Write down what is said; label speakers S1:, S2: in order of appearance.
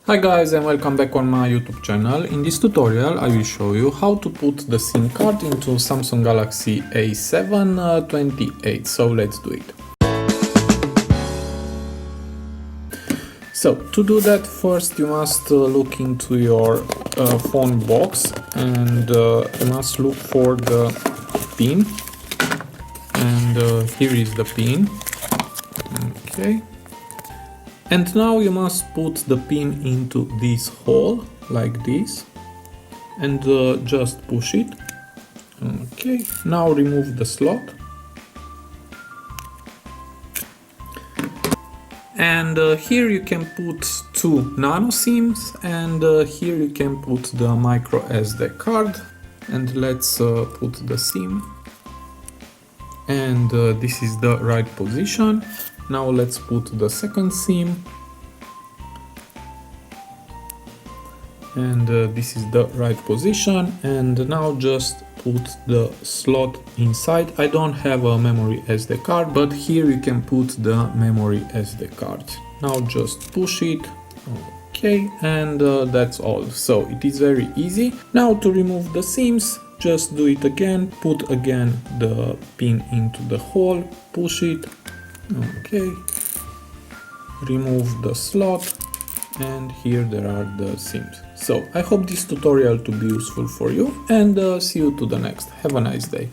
S1: Hi guys and welcome back on my YouTube channel. In this tutorial I will show you how to put the SIM card into Samsung Galaxy A7 28. So let's do it. So to do that, first you must look into your phone box and you must look for the pin, and here is the pin. Okay. And now you must put the pin into this hole, like this, and just push it. Okay, now remove the slot. And here you can put two nano SIMs, and here you can put the micro SD card. And let's put the SIM. And this is the right position. Now let's put the second SIM, and this is the right position, and now just put the slot inside. I don't have a memory SD card, but here you can put the memory SD card. Now just push it. Okay, and that's all. So it is very easy. Now to remove the SIMs, just do it again. Put again the pin into the hole, push it. Okay, remove the slot, and here there are the SIMs. So I hope this tutorial to be useful for you, and see you to the next. Have a nice day.